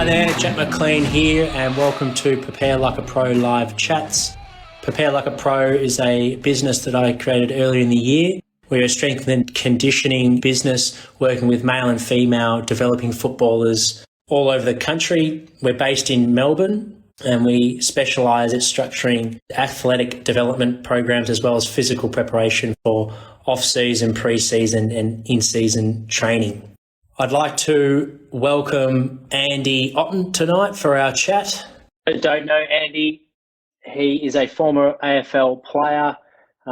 Hi there, Jack McLean here, and welcome to Prepare Like a Pro live chats. Prepare Like a Pro is a business that I created earlier in the year. We're a strength and conditioning business working with male and female developing footballers all over the country. We're based in Melbourne, and we specialise at structuring athletic development programs as well as physical preparation for off-season, pre-season and in-season training. I'd like to welcome Andy Otten tonight for our chat. I don't know Andy. He is a former AFL player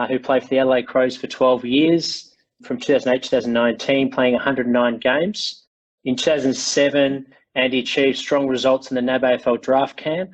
who played for the Adelaide Crows for 12 years, from 2008-2019, playing 109 games. In 2007, Andy achieved strong results in the NAB AFL draft camp,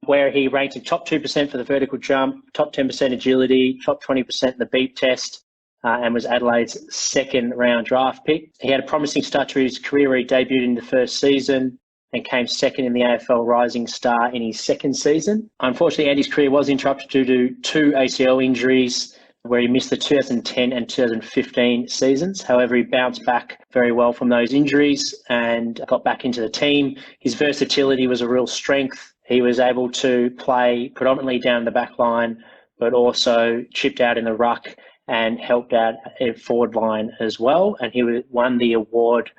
where he ranked in top 2% for the vertical jump, top 10% agility, top 20% in the beep test, and was Adelaide's second round draft pick. He had a promising start to his career where he debuted in the first season and came second in the AFL Rising Star in his second season. Unfortunately, Andy's career was interrupted due to two ACL injuries where he missed the 2010 and 2015 seasons. However, he bounced back very well from those injuries and got back into the team. His versatility was a real strength. He was able to play predominantly down the back line, but also chipped out in the ruck and helped out at forward line as well. And he won the award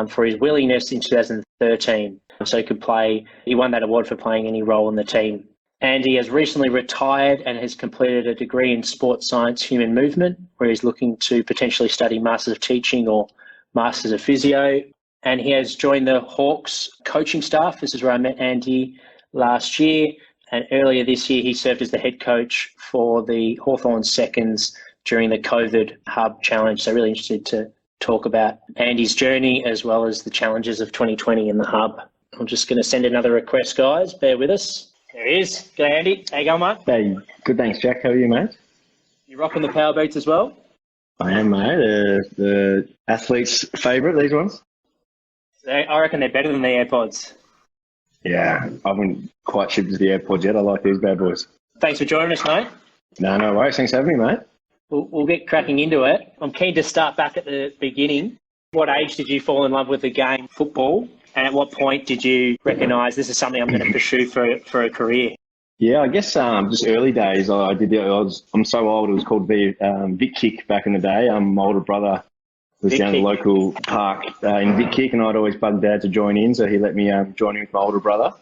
for his willingness in 2013. So he won that award for playing any role in the team. Andy has recently retired and has completed a degree in sports science, human movement, where he's looking to potentially study Masters of Teaching or Masters of Physio. And he has joined the Hawks coaching staff. This is where I met Andy last year. And earlier this year, he served as the head coach for the Hawthorn Seconds during the COVID Hub Challenge. So really interested to talk about Andy's journey as well as the challenges of 2020 in the Hub. I'm just going to send another request, guys. Bear with us. There he is. G'day, Andy. How you going, mate? Hey, good, thanks, Jack. How are you, mate? You rocking the power beats as well? I am, mate. The athlete's favourite, these ones. I reckon they're better than the AirPods. Yeah, I haven't quite shipped to the AirPods yet. I like these bad boys. Thanks for joining us, mate. No worries. Thanks for having me, mate. We'll get cracking into it. I'm keen to start back at the beginning. What age did you fall in love with the game football? And at what point did you recognise this is something I'm going to pursue for a career? Yeah, I guess just early days. I'm so old. It was called Vic Kick back in the day. My older brother was down at the local park in Vic Kick, and I'd always bug Dad to join in, so he let me join in with my older brother.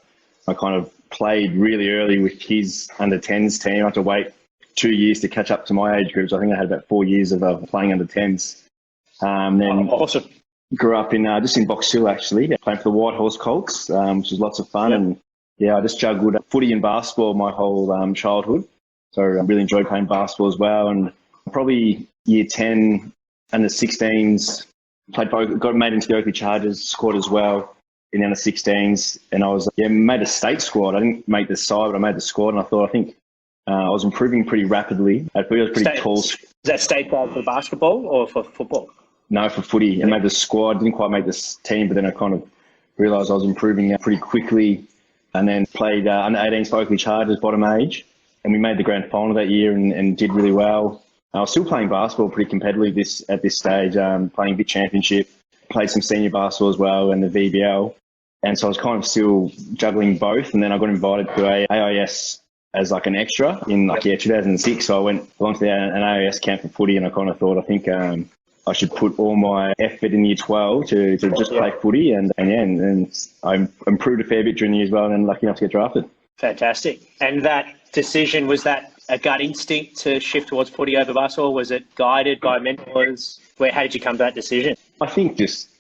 I kind of played really early with his under-10s team. I had to wait 2 years to catch up to my age groups. I think I had about 4 years of playing under-10s. Awesome. Grew up in just in Box Hill, actually, playing for the White Horse Colts, which was lots of fun. Yep. And yeah, I just juggled footy and basketball my whole childhood. So I really enjoyed playing basketball as well. And probably year 10 and the 16s, got made into the Oakley Chargers squad as well in the under 16s. And I was made a state squad. I didn't make the side, but I made the squad. And I think I was improving pretty rapidly. I was pretty tall. Is that state side for basketball or for football? No, for footy. I made the squad. Didn't quite make this team, but then I kind of realised I was improving pretty quickly, and then played under 18s for Oakley Chargers, bottom age, and we made the grand final that year and did really well. I was still playing basketball pretty competitively at this stage, playing Vic Championship, played some senior basketball as well and the VBL, and so I was kind of still juggling both. And then I got invited to a AIS as like an extra in 2006. So I went along to an AIS camp for footy, and I kind of thought, I think I should put all my effort in year 12 to just play footy. And I improved a fair bit during the year as well, and then lucky enough to get drafted. Fantastic. And that decision, was that a gut instinct to shift towards footy over basketball? Was it guided by mentors? How did you come to that decision? I think just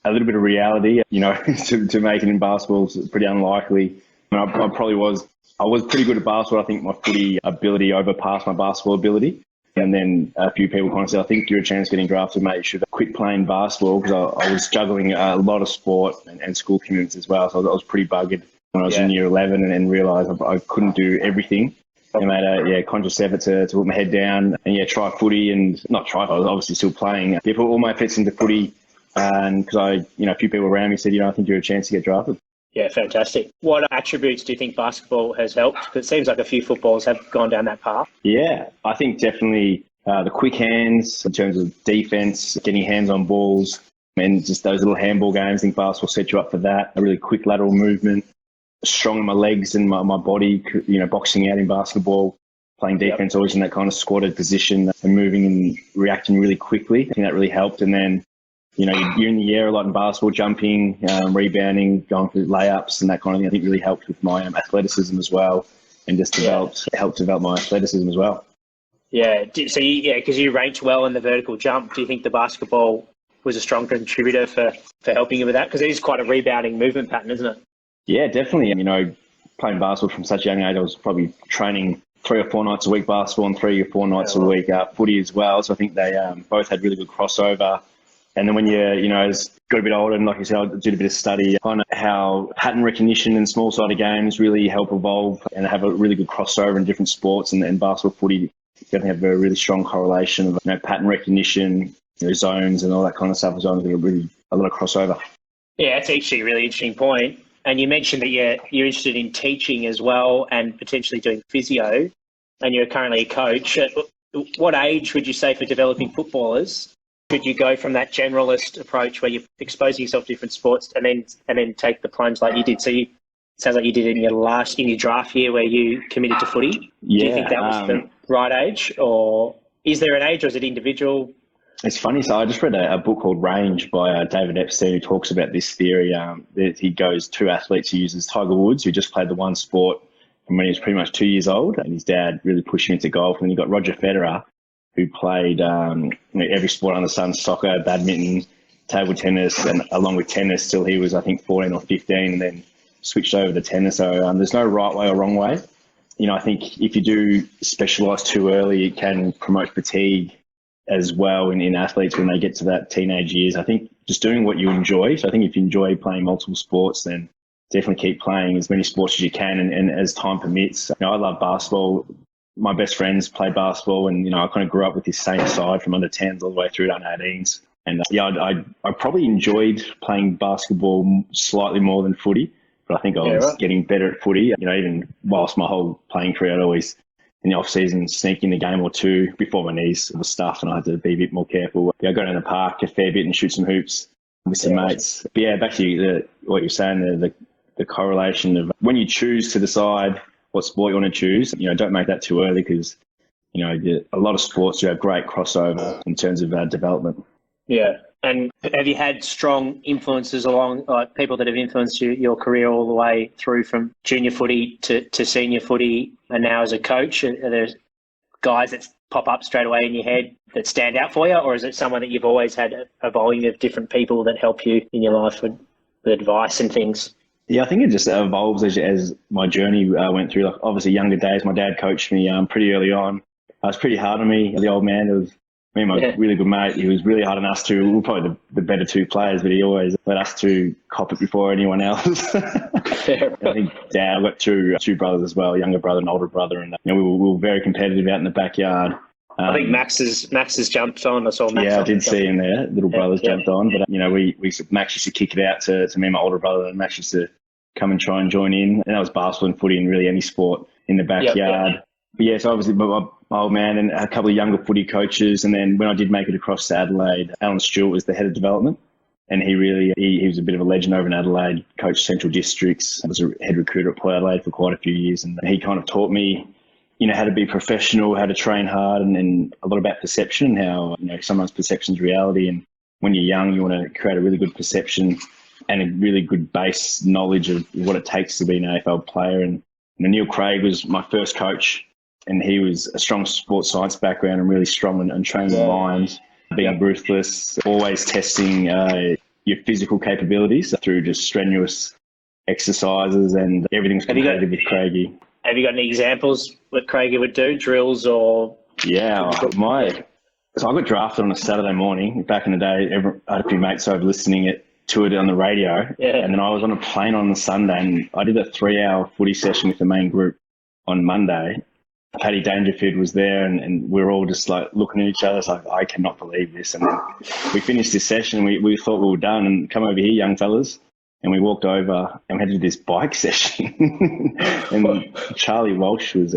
a little bit of reality, to make it in basketball is pretty unlikely. I was pretty good at basketball. I think my footy ability overpassed my basketball ability. And then a few people kind of said, I think you're a chance of getting drafted, mate. You should quit playing basketball, because I was juggling a lot of sport and school commitments as well. So I was pretty buggered when I was in year 11 and realised I couldn't do everything. I made a conscious effort to put my head down and try footy, and not try. I was obviously still playing. I put all my efforts into footy, and because a few people around me said, I think you're a chance to get drafted. Yeah, fantastic. What attributes do you think basketball has helped? Because it seems like a few footballers have gone down that path. Yeah, I think definitely the quick hands in terms of defence, getting hands on balls, And just those little handball games, I think basketball set you up for that. A really quick lateral movement, strong in my legs and my body, boxing out in basketball, playing defense always in that kind of squatted position and moving and reacting really quickly. I think that really helped. And then, you're in the air a lot in basketball, jumping, rebounding, going for layups and that kind of thing. I think really helped with my athleticism as well, and just helped develop my athleticism as well. Yeah. So, because you ranked well in the vertical jump, do you think the basketball was a strong contributor for helping you with that? Because it is quite a rebounding movement pattern, isn't it? Yeah, definitely. Playing basketball from such a young age, I was probably training 3 or 4 nights a week basketball and 3 or 4 nights a week footy as well. So I think they both had really good crossover. And then when you got a bit older, and like you said, I did a bit of study on how pattern recognition and small-sided games really help evolve and have a really good crossover in different sports. And basketball, footy definitely have a really strong correlation of pattern recognition, zones and all that kind of stuff. So really a lot of crossover. Yeah, that's actually a really interesting point. And you mentioned that you're interested in teaching as well and potentially doing physio, and you're currently a coach. At what age would you say for developing footballers should you go from that generalist approach where you're exposing yourself to different sports and then take the plunge like you did? So it sounds like you did it in your draft year where you committed to footy. Yeah, do you think that was the right age, or is there an age, or is it individual? It's funny. So I just read a book called Range by David Epstein, who talks about this theory. That he goes 2 athletes. He uses Tiger Woods, who just played the one sport from when he was pretty much 2 years old, and his dad really pushed him into golf. And then you got Roger Federer, who played every sport under the sun: soccer, badminton, table tennis, and along with tennis, till he was, I think, 14 or 15, and then switched over to tennis. So there's no right way or wrong way. I think if you do specialise too early, it can promote fatigue as well in athletes when they get to that teenage years. I think just doing what you enjoy. So I think if you enjoy playing multiple sports, then definitely keep playing as many sports as you can and as time permits. I love basketball. My best friends play basketball, and I kind of grew up with this same side from under 10s all the way through to under 18s. And I probably enjoyed playing basketball slightly more than footy, but I think I was getting better at footy. Even whilst my whole playing career, I'd always, in the off-season, sneak in a game or two before my knees was stuffed, and I had to be a bit more careful. I go down the park a fair bit and shoot some hoops with some mates. But back to what you're saying, the correlation of when you choose to decide what sport you want to choose, don't make that too early, because, a lot of sports do have great crossover in terms of development. Yeah. And have you had strong influences along, like people that have influenced your career all the way through from junior footy to senior footy and now as a coach? Are there guys that pop up straight away in your head that stand out for you, or is it someone that you've always had a volume of different people that help you in your life with advice and things? Yeah, I think it just evolves as my journey went through. Like, obviously, younger days, my dad coached me pretty early on. It was pretty hard on me. The old man, was me and my really good mate. He was really hard on us two. We were probably the better 2 players, but he always let us 2 cop it before anyone else. I think Dad, I've got two brothers as well, younger brother and older brother, and we were very competitive out in the backyard. I think Max has jumped on. I saw Max. Yeah, I did see him there. Little brother's jumped on, but Max used to kick it out to me and my older brother, and Max used to come and try and join in. And that was basketball and footy and really any sport in the backyard. But so obviously my old man and a couple of younger footy coaches. And then when I did make it across to Adelaide, Alan Stewart was the head of development. And he was a bit of a legend over in Adelaide, coached Central Districts, was a head recruiter at Port Adelaide for quite a few years. And he kind of taught me, how to be professional, how to train hard, and a lot about perception, how, sometimes perception is reality. And when you're young, you want to create a really good perception and a really good base knowledge of what it takes to be an AFL player. And Neil Craig was my first coach, and he was a strong sports science background and really strong and training the mind, being ruthless, always testing your physical capabilities through just strenuous exercises, and everything's competitive with Craigie. Have you got any examples what Craigie would do, drills or? Yeah, so I got drafted on a Saturday morning. Back in the day, I had a few mates over listening to it on the radio, and then I was on a plane on the Sunday, and I did a 3-hour footy session with the main group on Monday. Paddy Dangerfield was there, and we were all just like looking at each other. It's like, I cannot believe this. And then we finished this session. We thought we were done, and come over here, young fellas. And we walked over and we had to do this bike session. And Charlie Walsh did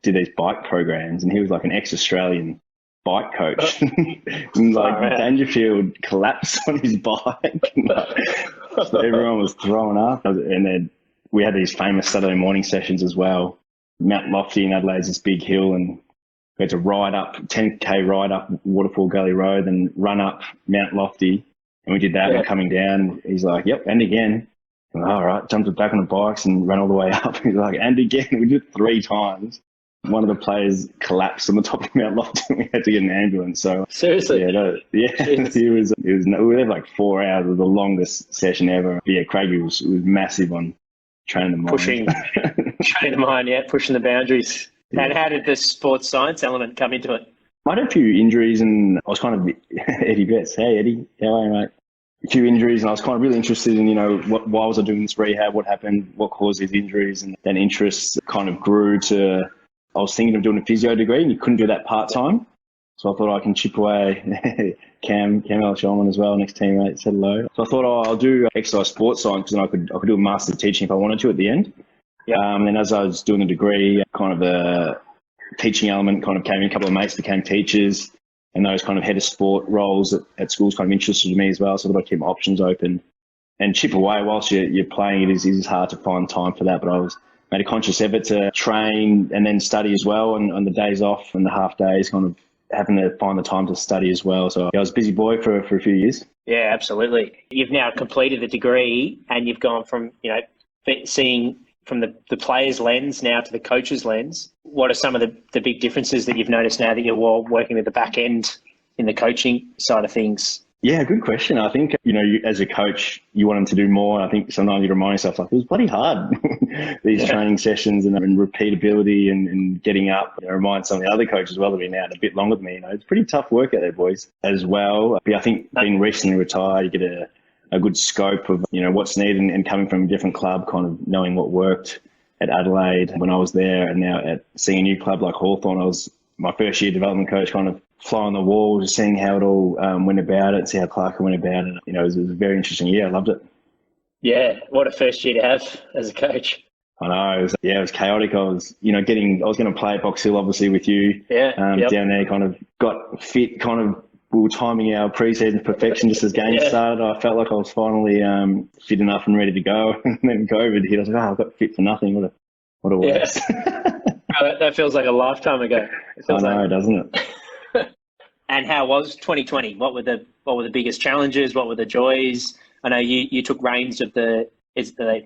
these bike programs, and he was like an ex-Australian bike coach. And Dangerfield collapsed on his bike. So everyone was throwing up. And then we had these famous Saturday morning sessions as well. Mount Lofty in Adelaide's this big hill, and we had to ride up, 10K ride up Waterfall Gully Road and run up Mount Lofty. And we did that and coming down. He's like, yep, and again. I'm like, all right, jumped back on the bikes and ran all the way up. He's like, and again. We did it 3 times. One of the players collapsed on the top of Mount Lofty and we had to get an ambulance. So seriously? It was, we had like 4 hours. It was the longest session ever. But yeah, Craigie was massive on training the mind. Training the mind, pushing the boundaries. Yeah. And how did the sports science element come into it? I had a few injuries and I was kind of Eddie Betts. Hey, Eddie. How are you, mate? A few injuries and I was kind of really interested in, why was I doing this rehab? What happened? What caused these injuries? And then interest kind of grew to, I was thinking of doing a physio degree and you couldn't do that part-time. So I thought I can chip away. Cam Shulman as well, next teammate, said hello. So I thought, I'll do exercise sports science and I could do a master's teaching if I wanted to at the end. And then as I was doing the degree, kind of the teaching element kind of came in. A couple of mates became teachers, and those kind of head of sport roles at schools kind of interested me as well. So I thought I'd keep my options open and chip away whilst you're playing. It is hard to find time for that, but I made a conscious effort to train and then study as well. And on the days off and the half days, kind of having to find the time to study as well. So I was a busy boy for a few years. Yeah, absolutely. You've now completed the degree and you've gone from, seeing from the player's lens now to the coach's lens. What are some of the big differences that you've noticed now that you're working at the back end in the coaching side of things? Yeah, good question. I think, you, as a coach, you want them to do more. I think sometimes you remind yourself, like, it was bloody hard, these training sessions and repeatability and getting up. I remind some of the other coaches as well that have been out a bit longer than me. It's pretty tough work out there, boys, as well. But I think being recently retired, you get a good scope of, what's needed and coming from a different club, kind of knowing what worked at Adelaide when I was there and now at seeing a new club like Hawthorn. I was my first year development coach, kind of fly on the wall, just seeing how it all went about it, see how Clark went about it. It was a very interesting year. I loved it. Yeah, what a first year to have as a coach. I know. It was chaotic. I was, I was going to play at Box Hill, obviously, with you down there. Kind of got fit. Kind of, we were timing our pre-season perfection just as games started. I felt like I was finally fit enough and ready to go. And then COVID hit. I was like, I got fit for nothing. What a waste. That feels like a lifetime ago. I know, doesn't it? And how was 2020? What were the biggest challenges? What were the joys? I know you took reins of the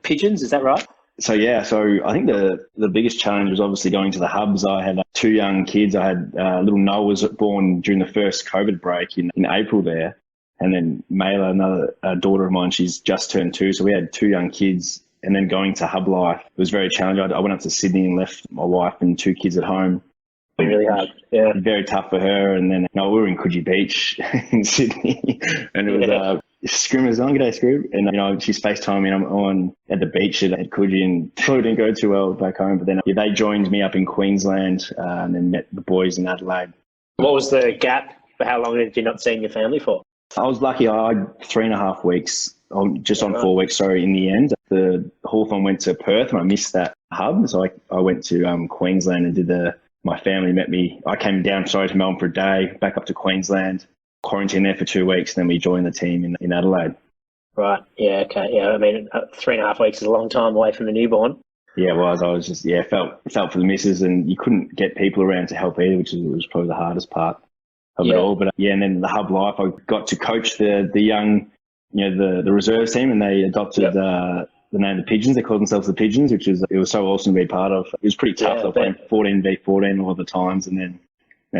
Pigeons, is that right? So I think the biggest challenge was obviously going to the hubs. I had 2 young kids. I had little Noah was born during the first COVID break in April there. And then Mayla, another daughter of mine, she's just turned 2. So we had 2 young kids. And then going to hub life, it was very challenging. I went up to Sydney and left my wife and 2 kids at home. Really hard, yeah. Very tough for her. And then we were in Coogee Beach in Sydney, and it was Scrim was on, g'day Scrim. And she's FaceTiming me, and I'm on at the beach at Coogee, and probably didn't go too well back home. But then they joined me up in Queensland and then met the boys in Adelaide. What was the gap? For how long did you not see your family for? I was lucky. I had 3.5 weeks. Just on 4 weeks, in the end. The Hawthorn went to Perth and I missed that hub. So I went to Queensland and did my family met me. I came down, to Melbourne for a day, back up to Queensland, quarantined there for 2 weeks, and then we joined the team in Adelaide. Right. Yeah, okay. Yeah, I mean, 3.5 weeks is a long time away from the newborn. Yeah, it was. I was just, felt for the missus, and you couldn't get people around to help either, which was probably the hardest part of it all. But and then the hub life, I got to coach the young, the reserves team, and they adopted the name the Pigeons. They called themselves the Pigeons, it was so awesome to be part of. It was pretty tough. They were playing 14v14 all the times, and then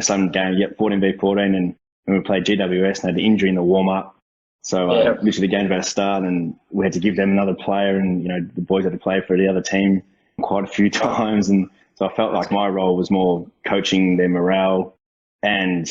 some game, 14v14, and we played GWS, and they had the injury in the warm-up. So literally the game's about to start, and we had to give them another player, and the boys had to play for the other team quite a few times, and so I felt like my role was more coaching their morale and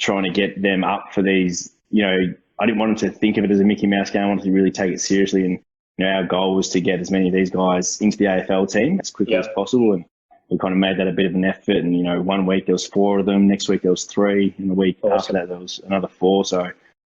trying to get them up for these, I didn't want them to think of it as a Mickey Mouse game. I wanted to really take it seriously. And, our goal was to get as many of these guys into the AFL team as quickly as possible. And we kind of made that a bit of an effort. And, 1 week there was 4 of them. Next week there was 3. And the week after that there was another 4. So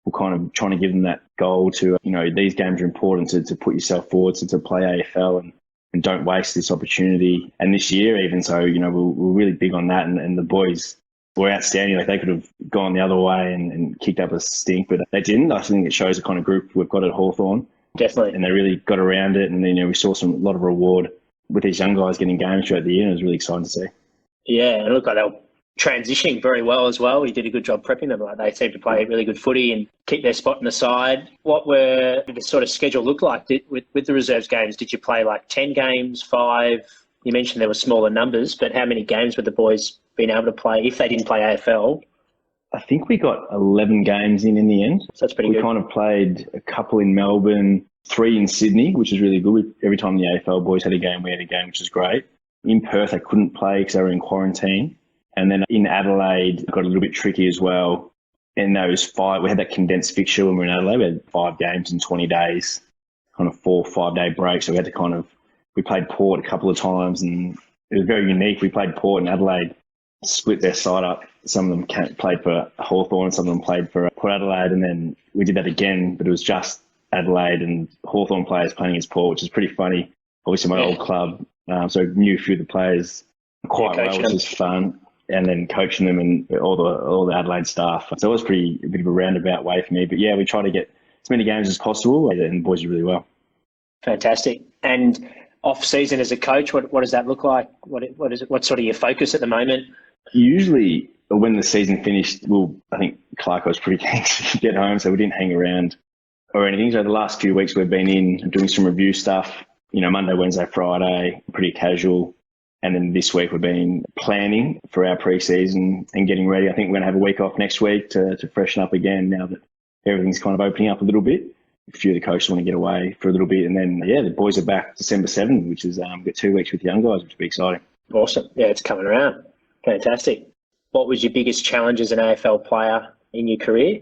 we're kind of trying to give them that goal to, these games are important to put yourself forward to play AFL and don't waste this opportunity. And this year even, so, we're really big on that. And the boys, were outstanding. Like they could have gone the other way and kicked up a stink, but they didn't. I think it shows the kind of group we've got at Hawthorn. Definitely. And they really got around it. And then, we saw a lot of reward with these young guys getting games throughout the year. And it was really exciting to see. Yeah, and it looked like they were transitioning very well as well. You did a good job prepping them. Like they seemed to play really good footy and keep their spot in the side. What did the sort of schedule look like with the reserves games? Did you play like 10 games, 5? You mentioned there were smaller numbers, but how many games would the boys been able to play if they didn't play AFL? I think we got 11 games in the end. So that's pretty good. We kind of played a couple in Melbourne, 3 in Sydney, which is really good. Every time the AFL boys had a game, we had a game, which is great. In Perth, I couldn't play because they were in quarantine. And then in Adelaide, it got a little bit tricky as well. And those 5, we had that condensed fixture when we were in Adelaide. We had 5 games in 20 days, kind of 4 5-day break. So we had to we played Port a couple of times and it was very unique. We played Port and Adelaide, split their side up. Some of them played for Hawthorn, some of them played for Port Adelaide. And then we did that again, but it was just Adelaide and Hawthorn players playing against Port, which is pretty funny. Obviously my old club. So I knew a few of the players quite well, which was fun. And then coaching them and all the Adelaide staff. So it was a bit of a roundabout way for me. But yeah, we try to get as many games as possible and the boys do really well. Fantastic. And off season as a coach, what does that look like? What is it? What's sort of your focus at the moment? Usually when the season finished, I think Clark was pretty keen to get home, so we didn't hang around or anything. So the last few weeks we've been in doing some review stuff, Monday, Wednesday, Friday, pretty casual. And then this week we've been planning for our pre-season and getting ready. I think we're going to have a week off next week to freshen up again now that everything's kind of opening up a little bit. A few of the coaches want to get away for a little bit. And then, the boys are back December 7th, which is we've got 2 weeks with the young guys, which will be exciting. Awesome. Yeah, it's coming around. Fantastic. What was your biggest challenge as an AFL player in your career?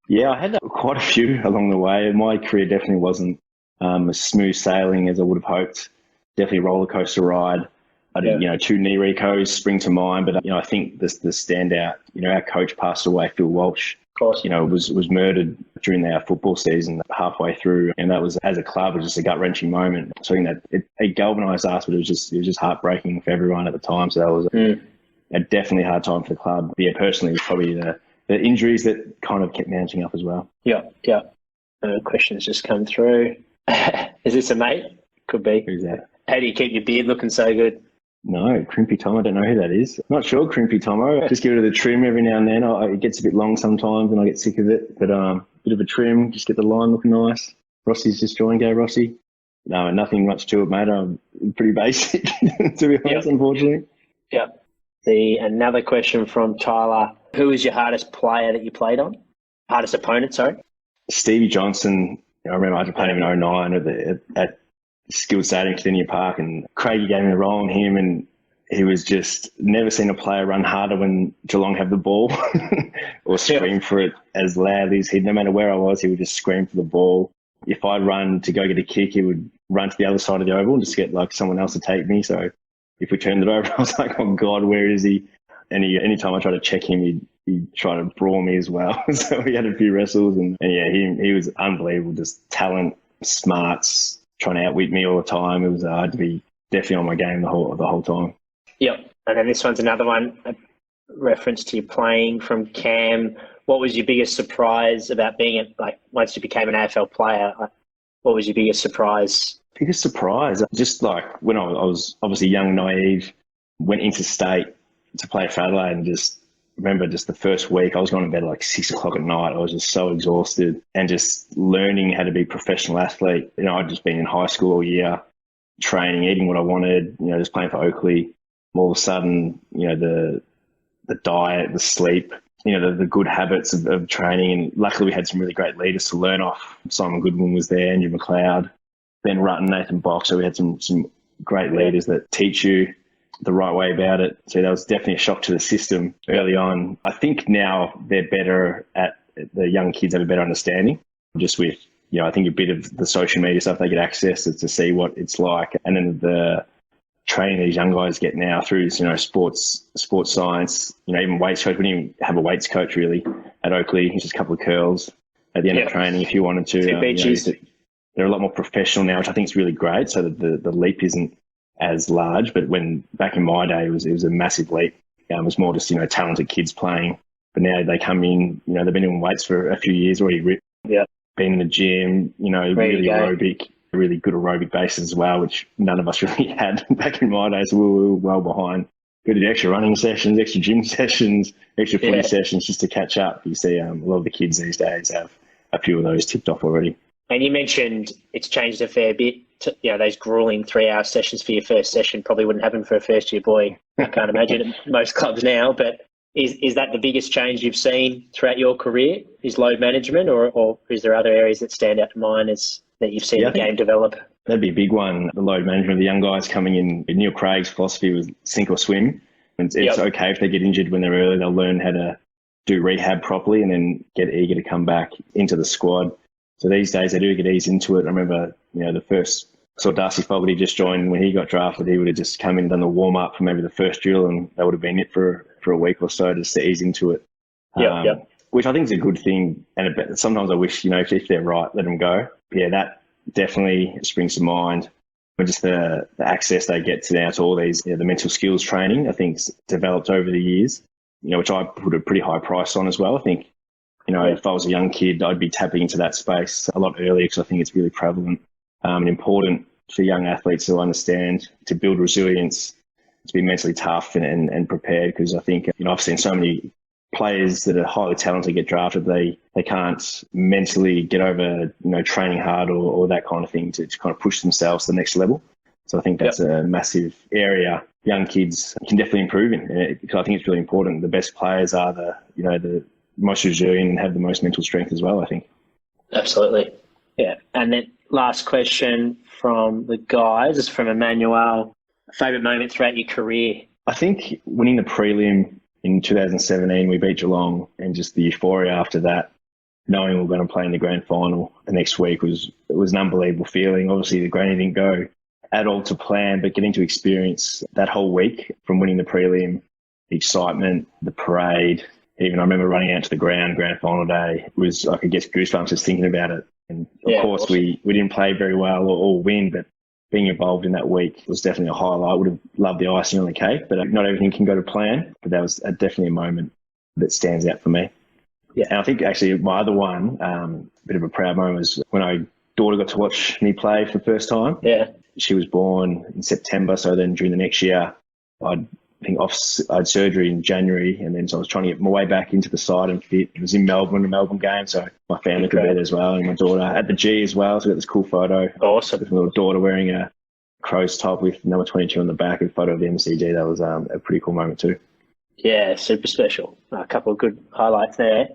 Yeah, I had quite a few along the way. My career definitely wasn't as smooth sailing as I would have hoped. Definitely roller coaster ride. I did, 2 knee recos spring to mind, but I think the standout, our coach passed away, Phil Walsh. Of course. Was murdered during our football season halfway through, and that was, as a club, it was just a gut wrenching moment. So I think that it galvanised us, but it was just heartbreaking for everyone at the time. So that was a definitely hard time for the club. But yeah, personally, it was probably the injuries that kind of kept mounting up as well. Yeah. Questions just come through. Is this a mate? Could be. Who's that? How do you keep your beard looking so good? No, Crimpy Tom, I don't know who that is. Not sure, Crimpy Tomo. Just give it a trim every now and then. It gets a bit long sometimes and I get sick of it. But bit of a trim, just get the line looking nice. Rossi's just joined. Go, Rossi. No, nothing much to it, mate. I'm pretty basic, to be honest, unfortunately. Yeah. Another question from Tyler. Who was your hardest player that you played on? Hardest opponent, sorry? Stevie Johnson. I remember I had to play him in 2009 at Skilled Stadium, Clinia Park, and Craigie gave me a role on him, and he was just never seen a player run harder when Geelong have the ball or scream for it as loudly as no matter where I was, he would just scream for the ball. If I'd run to go get a kick, he would run to the other side of the oval and just get like someone else to take me. So if we turned it over, I was like, oh God, where is he? And anytime I tried to check him, he'd try to brawl me as well. So we had a few wrestles and he was unbelievable, just talent, smarts, trying to outwit me all the time. It was hard to be definitely on my game the whole time. Yep. And then this one's another one, a reference to you playing from Cam. What was your biggest surprise about being once you became an AFL player? What was your biggest surprise? Biggest surprise, just like when I was obviously young, naive, went into state to play for Adelaide and just remember just the first week I was going to bed at like 6 o'clock at night. I was just so exhausted and just learning how to be a professional athlete. I'd just been in high school all year, training, eating what I wanted, just playing for Oakley. All of a sudden, the diet, the sleep, the good habits of training. And luckily we had some really great leaders to learn off. Simon Goodwin was there, Andrew McLeod, Ben Rutten, Nathan Box. So we had some great leaders that teach you the right way about it. So that was definitely a shock to the system early on. I think now they're better the young kids have a better understanding just with, I think a bit of the social media stuff, they get access to see what it's like. And then the training these young guys get now through, sports science, even weights coach. We didn't even have a weights coach really at Oakley. He's just a couple of curls at the end of training if you wanted to. They're a lot more professional now, which I think is really great. So that the leap isn't as large, but when back in my day, it was a massive leap. It was more just, talented kids playing. But now they come in, they've been in weights for a few years already. Yeah. Been in the gym, really aerobic, really good aerobic bases as well, which none of us really had back in my days. We were well behind. We did extra running sessions, extra gym sessions, extra footy sessions just to catch up. You see a lot of the kids these days have a few of those tipped off already. And you mentioned it's changed a fair bit. Those grueling 3-hour sessions for your first session probably wouldn't happen for a first-year boy. I can't imagine at most clubs now. But is that the biggest change you've seen throughout your career, is load management, or is there other areas that stand out to mind that you've seen the game develop? That'd be a big one, the load management. The young guys coming in, Neil Craig's philosophy was sink or swim. It's okay if they get injured when they're early. They'll learn how to do rehab properly and then get eager to come back into the squad. So these days they do get eased into it. I remember, the first, I saw Darcy Fogarty just joined when he got drafted. He would have just come in and done the warm-up for maybe the first drill, and that would have been it for a week or so just to ease into it. Which I think is a good thing. And sometimes I wish, if they're right, let them go. Yeah, that definitely springs to mind. But just the access they get to now to all these, the mental skills training, I think, developed over the years, which I put a pretty high price on as well. I think, if I was a young kid, I'd be tapping into that space a lot earlier because I think it's really prevalent and important for young athletes to understand, to build resilience, to be mentally tough and prepared. Because I think, I've seen so many players that are highly talented get drafted, they can't mentally get over, training hard or that kind of thing to kind of push themselves to the next level. So I think that's a massive area young kids can definitely improve in, because I think it's really important. The best players are the most resilient and have the most mental strength as well, I think. Absolutely. Yeah. And then last question from the guys is from Emmanuel. Favourite moment throughout your career? I think winning the prelim in 2017, we beat Geelong, and just the euphoria after that, knowing we were going to play in the grand final the next week was an unbelievable feeling. Obviously, the granny didn't go at all to plan, but getting to experience that whole week from winning the prelim, the excitement, the parade, even I remember running out to the grand final day, it was, I could get goosebumps just thinking about it. And of course, awesome. we didn't play very well or win, but being involved in that week was definitely a highlight. I would have loved the icing on the cake, but not everything can go to plan. But that was definitely a moment that stands out for me. Yeah, and I think actually my other one, bit of a proud moment, was when my daughter got to watch me play for the first time. Yeah. She was born in September, so then during the next year, I had surgery in January, and then so I was trying to get my way back into the side and fit. It was in Melbourne, a Melbourne game, so my family could be there as well, and my daughter at the G as well. So we got this cool photo. Awesome. With my little daughter wearing a Crows top with number 22 on the back, a photo of the MCG. That was a pretty cool moment too. Yeah, super special. A couple of good highlights there.